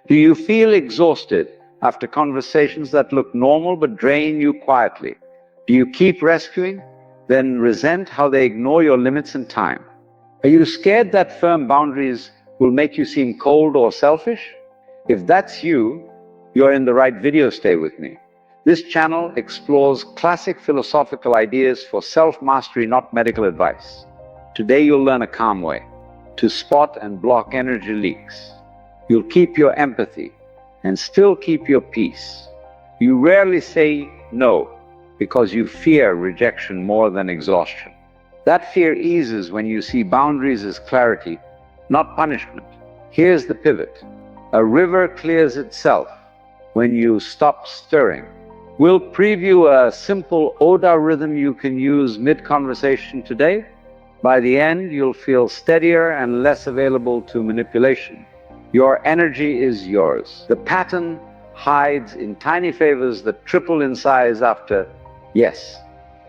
Do you feel exhausted after conversations that look normal but drain you quietly? Do you keep rescuing, then resent how they ignore your limits and time? Are you scared that firm boundaries will make you seem cold or selfish? If that's you, you're in the right video. Stay with me. This channel explores classic philosophical ideas for self-mastery, not medical advice. Today you'll learn a calm way to spot and block energy leaks. You'll keep your empathy and still keep your peace. You rarely say no because you fear rejection more than exhaustion. That fear eases when you see boundaries as clarity, not punishment. Here's the pivot. A river clears itself when you stop stirring. We'll preview a simple Oda rhythm you can use mid-conversation today. By the end, you'll feel steadier and less available to manipulation. Your energy is yours. The pattern hides in tiny favors that triple in size after yes.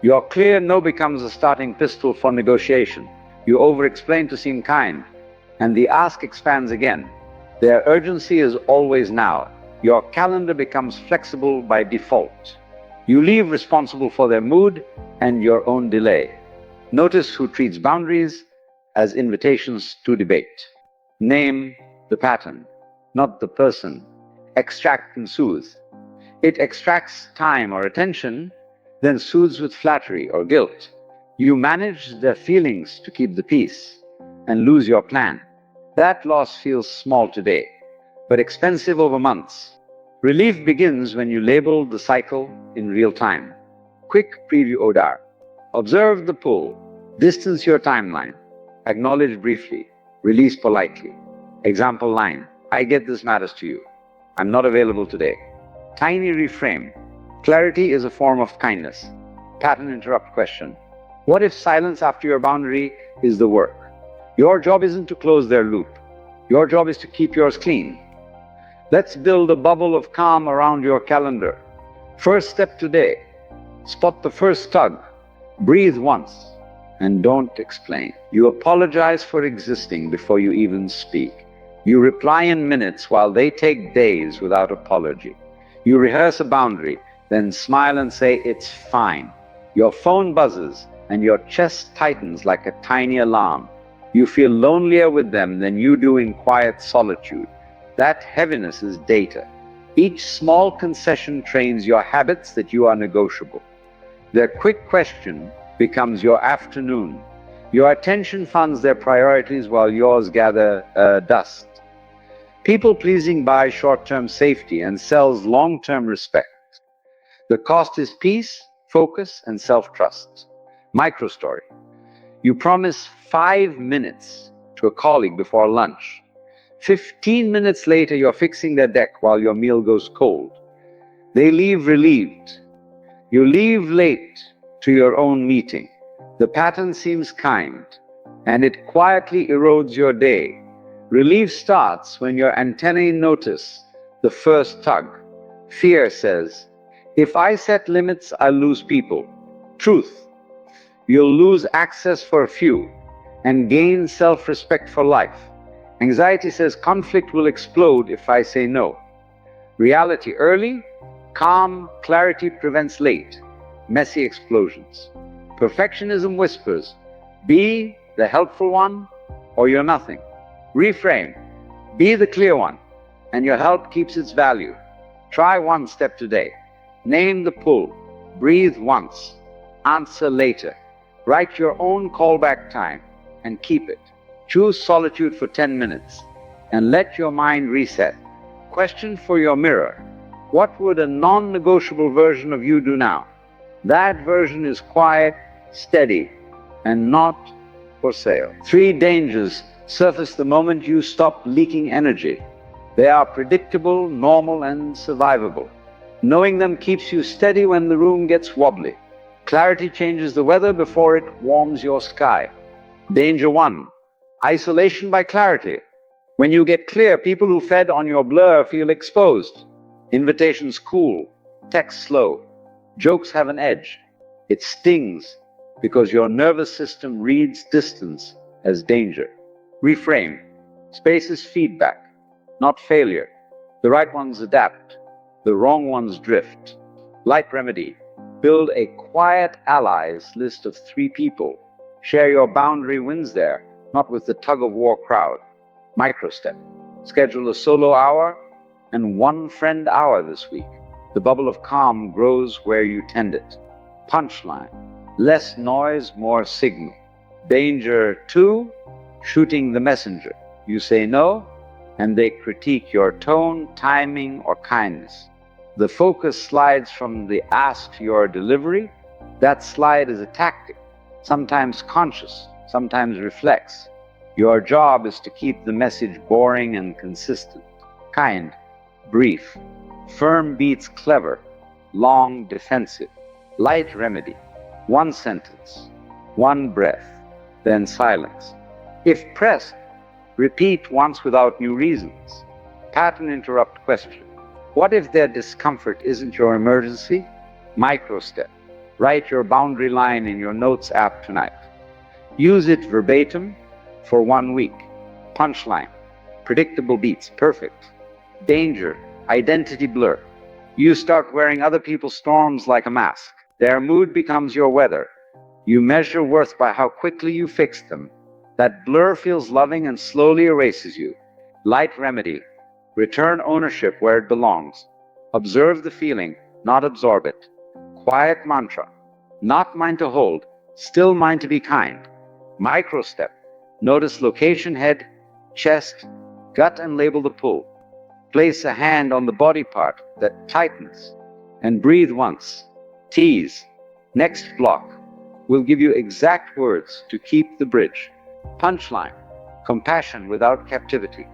Your clear no becomes a starting pistol for negotiation. You over-explain to seem kind, and the ask expands again. Their urgency is always now. Your calendar becomes flexible by default. You leave responsible for their mood and your own delay. Notice who treats boundaries as invitations to debate. Name the pattern, not the person. Extract and soothe. It extracts time or attention, then soothes with flattery or guilt. You manage their feelings to keep the peace and lose your plan. That loss feels small today, but expensive over months. Relief begins when you label the cycle in real time. Quick preview Odar. Observe the pull. Distance your timeline. Acknowledge briefly. Release politely. Example line. I get this matters to you. I'm not available today. Tiny reframe. Clarity is a form of kindness. Pattern interrupt question. What if silence after your boundary is the work? Your job isn't to close their loop. Your job is to keep yours clean. Let's build a bubble of calm around your calendar. First step today. Spot the first tug. Breathe once and don't explain. You apologize for existing before you even speak. You reply in minutes while they take days without apology. You rehearse a boundary, then smile and say it's fine. Your phone buzzes and your chest tightens like a tiny alarm. You feel lonelier with them than you do in quiet solitude. That heaviness is data. Each small concession trains your habits that you are negotiable. Their quick question becomes your afternoon. Your attention funds their priorities while yours gather dust. People-pleasing buys short-term safety and sells long-term respect. The cost is peace, focus, and self-trust. Micro-story. You promise 5 minutes to a colleague before lunch. 15 minutes later, you're fixing their deck while your meal goes cold. They leave relieved. You leave late to your own meeting. The pattern seems kind, and it quietly erodes your day. Relief starts when your antennae notice the first tug. Fear says, if I set limits, I'll lose people. Truth, you'll lose access for a few and gain self-respect for life. Anxiety says conflict will explode if I say no. Reality, early, calm clarity prevents late, messy explosions. Perfectionism whispers, be the helpful one or you're nothing. Reframe, be the clear one, and your help keeps its value. Try one step today. Name the pull, breathe once, answer later. Write your own callback time and keep it. Choose solitude for 10 minutes and let your mind reset. Question for your mirror. What would a non-negotiable version of you do now? That version is quiet, steady, and not for sale. 3 dangers surface the moment you stop leaking energy. They are predictable, normal, and survivable. Knowing them keeps you steady when the room gets wobbly. Clarity changes the weather before it warms your sky. Danger 1. Isolation by clarity. When you get clear, people who fed on your blur feel exposed. Invitations cool, texts slow, jokes have an edge. It stings because your nervous system reads distance as danger. Reframe. Space is feedback, not failure. The right ones adapt, the wrong ones drift. Light remedy: build a quiet allies list of 3 people. Share your boundary wins there, not with the tug-of-war crowd. Microstep: schedule a solo hour and 1 friend hour this week. The bubble of calm grows where you tend it. Punchline: less noise, more signal. Danger 2: shooting the messenger. You say no, and they critique your tone, timing, or kindness. The focus slides from the ask to your delivery. That slide is a tactic, sometimes conscious, sometimes reflex. Your job is to keep the message boring and consistent. Kind, brief. Firm beats clever, long defensive. Light remedy: 1 sentence, 1 breath, then silence. If pressed, repeat once without new reasons. Pattern interrupt question: what if their discomfort isn't your emergency? Microstep: write your boundary line in your notes app tonight. Use it verbatim for 1 week. Punchline: predictable beats, perfect. Danger: identity blur. You start wearing other people's storms like a mask. Their mood becomes your weather. You measure worth by how quickly you fix them. That blur feels loving and slowly erases you. Light remedy: return ownership where it belongs. Observe the feeling, not absorb it. Quiet mantra: not mine to hold, still mine to be kind. Microstep: notice location, head, chest, gut, and label the pull. Place a hand on the body part that tightens and breathe once. Tease: next block. We'll give you exact words to keep the bridge. Punchline: compassion without captivity.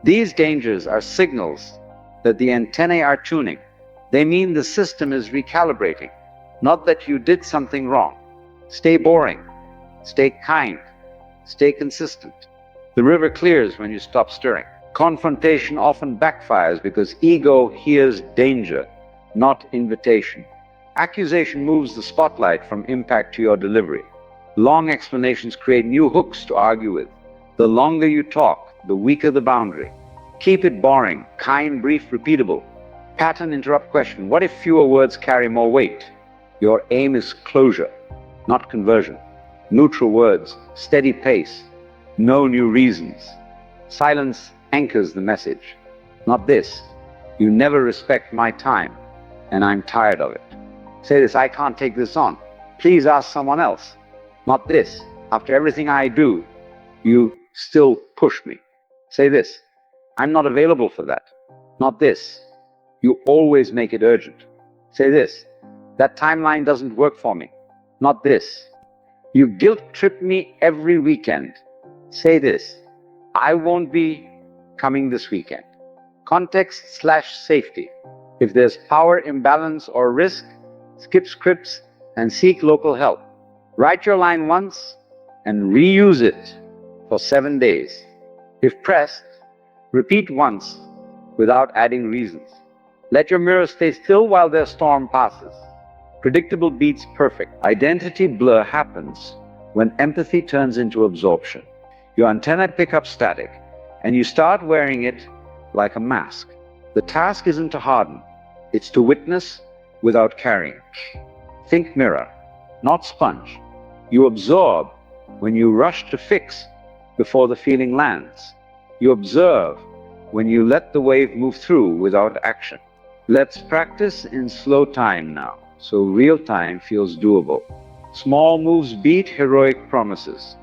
These dangers are signals that the antennae are tuning. They mean the system is recalibrating, not that you did something wrong. Stay boring, stay kind, stay consistent. The river clears when you stop stirring. Confrontation often backfires because ego hears danger, not invitation. Accusation moves the spotlight from impact to your delivery. Long explanations create new hooks to argue with. The longer you talk, the weaker the boundary. Keep it boring, kind, brief, repeatable. Pattern interrupt question: what if fewer words carry more weight? Your aim is closure, not conversion. Neutral words, steady pace, no new reasons. Silence anchors the message. Not this: you never respect my time, and I'm tired of it. Say this: I can't take this on. Please ask someone else. Not this: after everything I do, you still push me. Say this: I'm not available for that. Not this: you always make it urgent. Say this: that timeline doesn't work for me. Not this: you guilt trip me every weekend. Say this: I won't be coming this weekend. Context/safety. If there's power imbalance or risk, skip scripts and seek local help. Write your line once and reuse it for 7 days. If pressed, repeat once without adding reasons. Let your mirror stay still while their storm passes. Predictable beats perfect. Identity blur happens when empathy turns into absorption. Your antennae pick up static, and you start wearing it like a mask. The task isn't to harden, it's to witness without carrying. Think mirror, not sponge. You absorb when you rush to fix before the feeling lands. You observe when you let the wave move through without action. Let's practice in slow time now, so real time feels doable. Small moves beat heroic promises.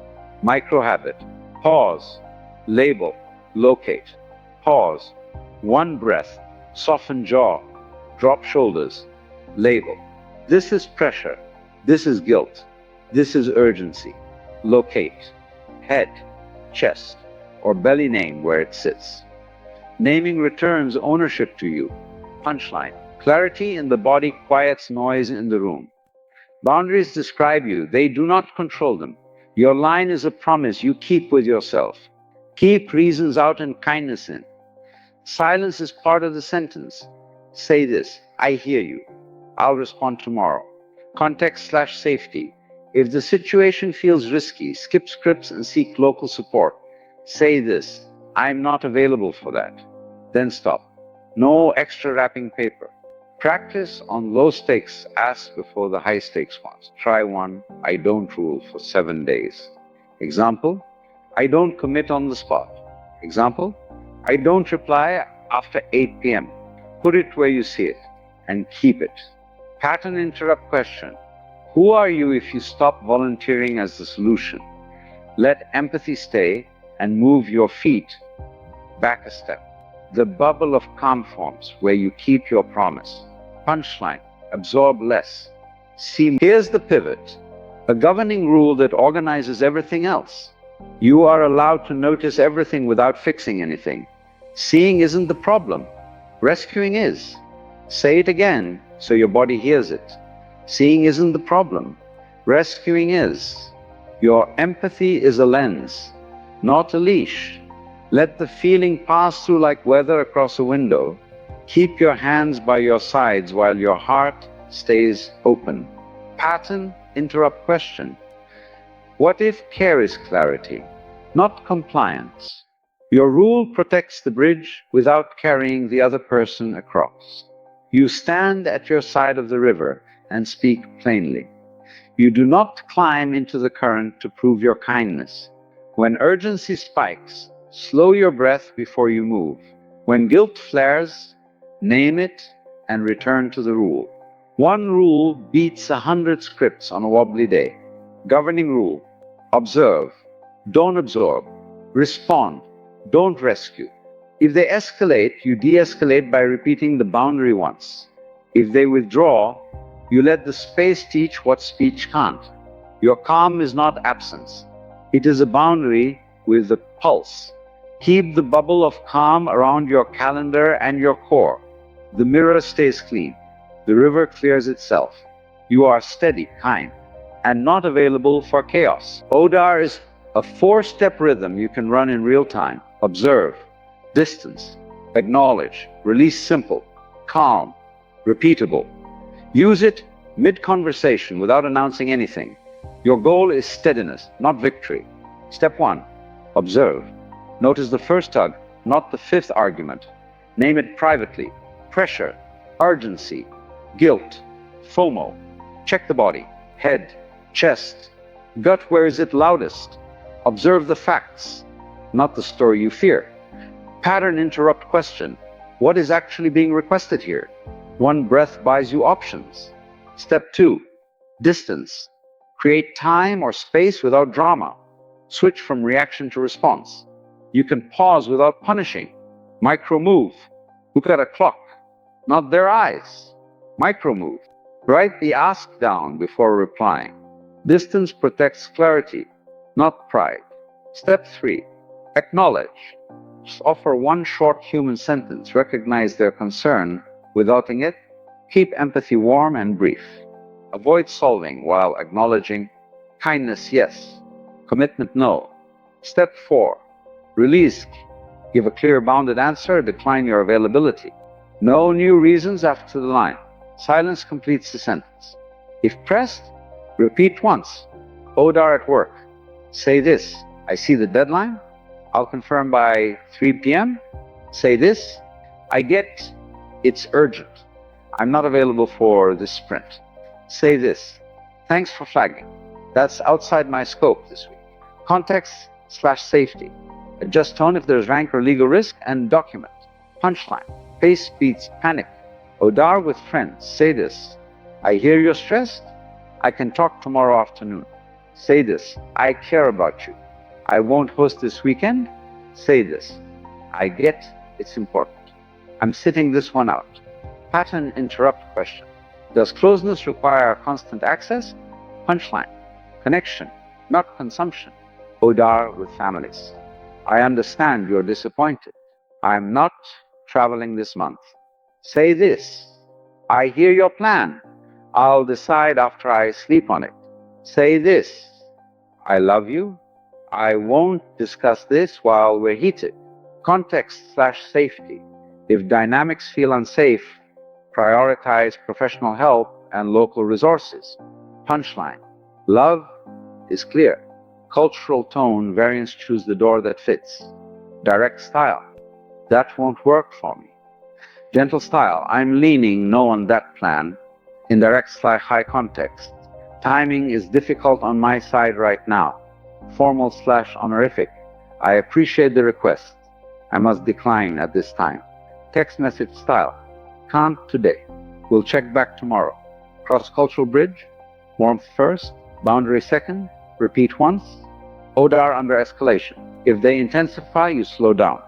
Micro habit: pause, label, locate. Pause, 1 breath, soften jaw, drop shoulders, label. This is pressure, this is guilt, this is urgency. Locate, head, chest, or belly, name where it sits. Naming returns ownership to you. Punchline: clarity in the body quiets noise in the room. Boundaries describe you, they do not control them. Your line is a promise you keep with yourself. Keep reasons out and kindness in. Silence is part of the sentence. Say this: I hear you. I'll respond tomorrow. Context/safety. If the situation feels risky, skip scripts and seek local support. Say this: I'm not available for that. Then stop. No extra wrapping paper. Practice on low stakes asks before the high stakes ones. Try one I don't rule for 7 days. Example, I don't commit on the spot. Example, I don't reply after 8 p.m. Put it where you see it and keep it. Pattern interrupt question. Who are you if you stop volunteering as the solution? Let empathy stay and move your feet back a step. The bubble of calm forms where you keep your promise. Punchline, absorb less. See, here's the pivot. A governing rule that organizes everything else. You are allowed to notice everything without fixing anything. Seeing isn't the problem. Rescuing is. Say it again so your body hears it. Seeing isn't the problem. Rescuing is. Your empathy is a lens, not a leash. Let the feeling pass through like weather across a window. Keep your hands by your sides while your heart stays open. Pattern, interrupt question. What if care is clarity, not compliance? Your rule protects the bridge without carrying the other person across. You stand at your side of the river and speak plainly. You do not climb into the current to prove your kindness. When urgency spikes, slow your breath before you move. When guilt flares, name it and return to the rule. One rule beats 100 scripts on a wobbly day. Governing rule. Observe. Don't absorb. Respond. Don't rescue. If they escalate, you de-escalate by repeating the boundary once. If they withdraw, you let the space teach what speech can't. Your calm is not absence. It is a boundary with a pulse. Keep the bubble of calm around your calendar and your core. The mirror stays clean. The river clears itself. You are steady, kind, and not available for chaos. ODAR is a 4-step rhythm you can run in real time. Observe, distance, acknowledge, release simple, calm, repeatable. Use it mid-conversation without announcing anything. Your goal is steadiness, not victory. Step 1, observe. Notice the first tug, not the 5th argument. Name it privately. Pressure, urgency, guilt, FOMO. Check the body, head, chest, gut. Where is it loudest? Observe the facts, not the story you fear. Pattern interrupt question. What is actually being requested here? One breath buys you options. Step 2, distance. Create time or space without drama. Switch from reaction to response. You can pause without punishing. Micro move. Look at a clock, not their eyes. Micro move. Write the ask down before replying. Distance protects clarity, not pride. Step 3, acknowledge. Just offer one short human sentence. Recognize their concern without it. Keep empathy warm and brief. Avoid solving while acknowledging. Kindness, yes. Commitment, no. Step 4, release. Give a clear, bounded answer. Decline your availability. No new reasons after the line. Silence completes the sentence. If pressed, repeat once. ODAR at work. Say this. I see the deadline. I'll confirm by 3 p.m. Say this. I get it's urgent. I'm not available for this sprint. Say this. Thanks for flagging. That's outside my scope this week. Context/safety. Adjust tone if there's rank or legal risk, and document. Punchline. Pace beats panic. ODAR with friends. Say this. I hear you're stressed. I can talk tomorrow afternoon. Say this. I care about you. I won't host this weekend. Say this. I get it's important. I'm sitting this one out. Pattern interrupt question. Does closeness require constant access? Punchline. Connection, not consumption. ODAR with families. I understand you're disappointed. I'm not traveling this month. Say this. I hear your plan. I'll decide after I sleep on it. Say this. I love you. I won't discuss this while we're heated. Context/safety. If dynamics feel unsafe, prioritize professional help and local resources. Punchline. Love is clear. Cultural tone, variants choose the door that fits. Direct style. That won't work for me. Gentle style, I'm leaning no on that plan. Indirect high context. Timing is difficult on my side right now. Formal/honorific. I appreciate the request. I must decline at this time. Text message style. Can't today. We'll check back tomorrow. Cross-cultural bridge. Warmth first, boundary second, repeat once. ODAR under escalation. If they intensify, you slow down.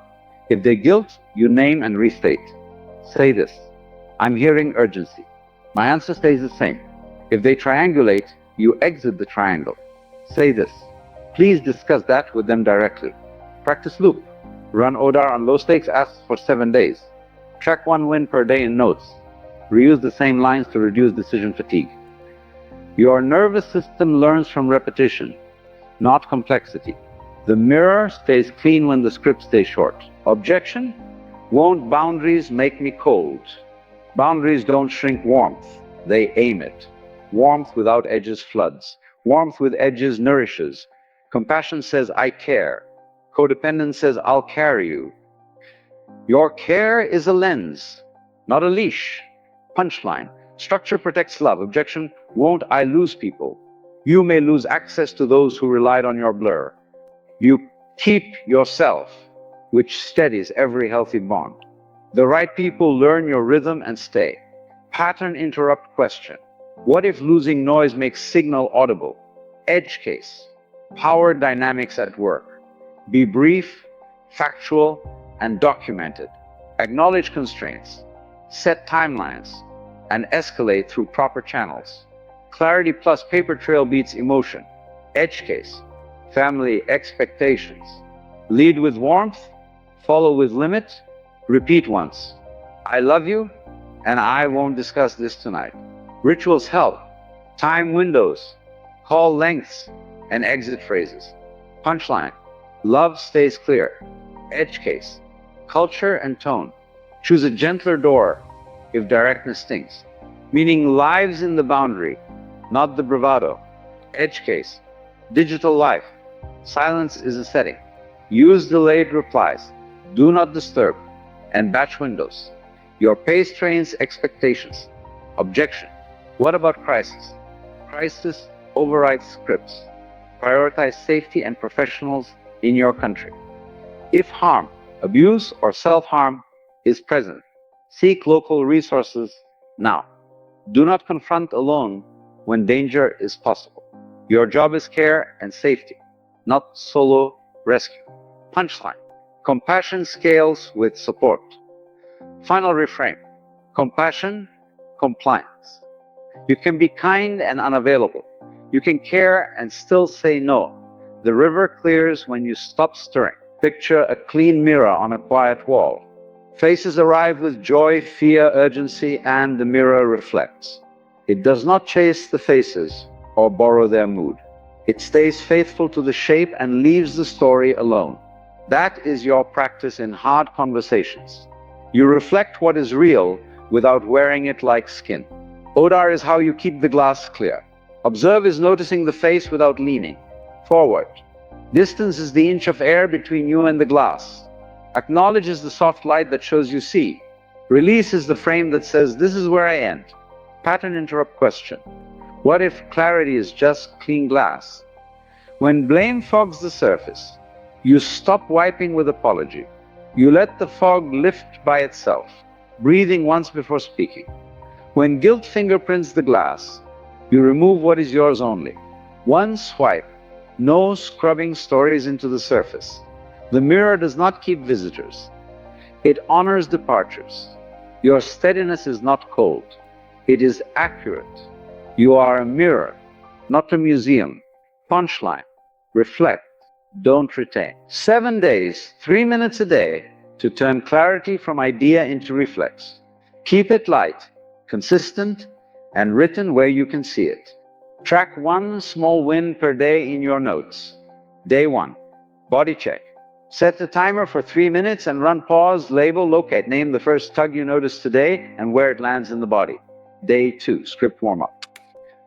If they guilt, you name and restate. Say this. I'm hearing urgency. My answer stays the same. If they triangulate, you exit the triangle. Say this. Please discuss that with them directly. Practice loop. Run ODAR on low stakes asks for 7 days. Track 1 win per day in notes. Reuse the same lines to reduce decision fatigue. Your nervous system learns from repetition, not complexity. The mirror stays clean when the script stays short. Objection? Won't boundaries make me cold? Boundaries don't shrink warmth, they aim it. Warmth without edges floods. Warmth with edges nourishes. Compassion says, I care. Codependence says, I'll carry you. Your care is a lens, not a leash. Punchline. Structure protects love. Objection. Won't I lose people? You may lose access to those who relied on your blur. You keep yourself, which steadies every healthy bond. The right people learn your rhythm and stay. Pattern interrupt question. What if losing noise makes signal audible? Edge case. Power dynamics at work. Be brief, factual, and documented. Acknowledge constraints. Set timelines. And escalate through proper channels. Clarity plus paper trail beats emotion. Edge case. Family expectations. Lead with warmth. Follow with limit. Repeat once. I love you, and I won't discuss this tonight. Rituals help. Time windows. Call lengths and exit phrases. Punchline. Love stays clear. Edge case. Culture and tone. Choose a gentler door if directness stings. Meaning lives in the boundary, not the bravado. Edge case. Digital life. Silence is a setting. Use delayed replies. Do not disturb. And batch windows. Your pace trains expectations. Objection. What about crisis? Crisis overrides scripts. Prioritize safety and professionals in your country. If harm, abuse, or self-harm is present, seek local resources now. Do not confront alone when danger is possible. Your job is care and safety, not solo rescue. Punchline. Compassion scales with support. Final reframe. Compassion, compliance. You can be kind and unavailable. You can care and still say no. The river clears when you stop stirring. Picture a clean mirror on a quiet wall. Faces arrive with joy, fear, urgency, and the mirror reflects. It does not chase the faces or borrow their mood. It stays faithful to the shape and leaves the story alone. That is your practice in hard conversations. You reflect what is real without wearing it like skin. ODAR is how you keep the glass clear. Observe is noticing the face without leaning forward. Distance is the inch of air between you and the glass. Acknowledge is the soft light that shows you see. Release is the frame that says, this is where I end. Pattern interrupt question. What if clarity is just clean glass? When blame fogs the surface, you stop wiping with apology. You let the fog lift by itself, breathing once before speaking. When guilt fingerprints the glass, you remove what is yours only. One swipe, no scrubbing stories into the surface. The mirror does not keep visitors. It honors departures. Your steadiness is not cold. It is accurate. You are a mirror, not a museum. Punchline. Reflect. Don't retain. 7 days, 3 minutes a day to turn clarity from idea into reflex. Keep it light, consistent, and written where you can see it. Track one small win per day in your notes. Day 1. Body check. Set the timer for 3 minutes and run pause, label, locate. Name the first tug you noticed today and where it lands in the body. Day 2. Script warm-up.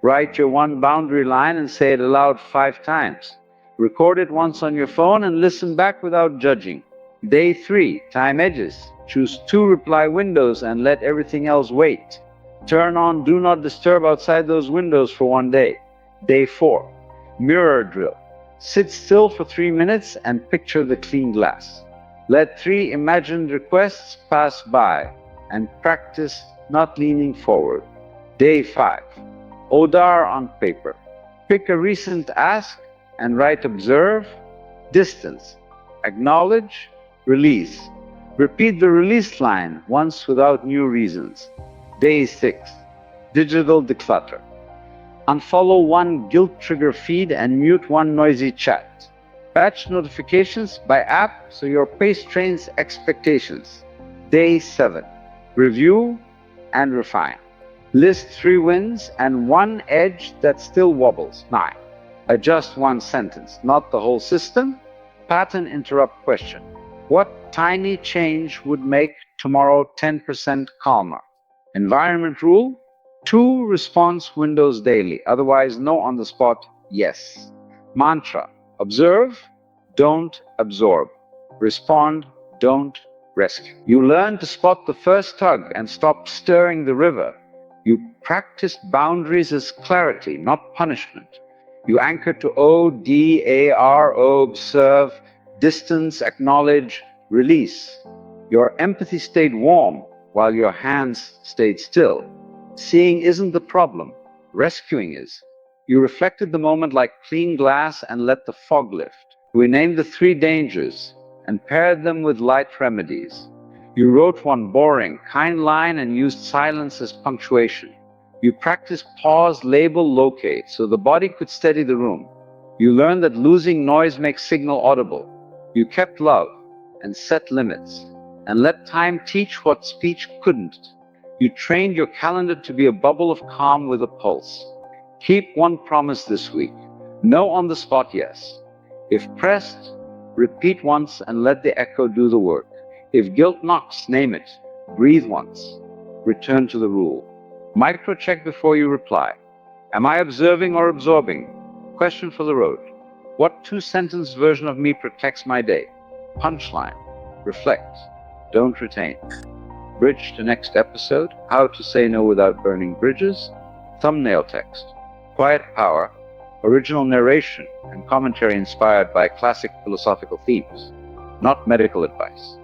Write your one boundary line and say it aloud 5 times. Record it once on your phone and listen back without judging. Day 3, time edges. Choose 2 reply windows and let everything else wait. Turn on Do Not Disturb outside those windows for 1 day. Day 4, mirror drill. Sit still for 3 minutes and picture the clean glass. Let 3 imagined requests pass by and practice not leaning forward. Day 5, ODAR on paper. Pick a recent ask and write observe, distance, acknowledge, release. Repeat the release line once without new reasons. Day 6, digital declutter. Unfollow 1 guilt trigger feed and mute 1 noisy chat. Batch notifications by app so your pace trains expectations. Day 7, review and refine. List 3 wins and 1 edge that still wobbles. 9. Adjust 1 sentence, not the whole system. Pattern interrupt question. What tiny change would make tomorrow 10% calmer? Environment rule: 2 response windows daily, otherwise no on the spot yes. Mantra: observe, don't absorb. Respond, don't rescue. You learn to spot the first tug and stop stirring the river. You practice boundaries as clarity, not punishment. You anchor to ODARO, observe, distance, acknowledge, release. Your empathy stayed warm while your hands stayed still. Seeing isn't the problem, rescuing is. You reflected the moment like clean glass and let the fog lift. We named the 3 dangers and paired them with light remedies. You wrote 1 boring, kind line and used silence as punctuation. You practiced pause, label, locate so the body could steady the room. You learned that losing noise makes signal audible. You kept love and set limits and let time teach what speech couldn't. You trained your calendar to be a bubble of calm with a pulse. Keep 1 promise this week. No on the spot yes. If pressed, repeat once and let the echo do the work. If guilt knocks, name it. Breathe once. Return to the rule. Micro-check before you reply. Am I observing or absorbing? Question for the road. What 2-sentence version of me protects my day? Punchline: reflect, don't retain. Bridge to next episode: how to say no without burning bridges. Thumbnail text: quiet power. Original narration and commentary inspired by classic philosophical themes, not medical advice.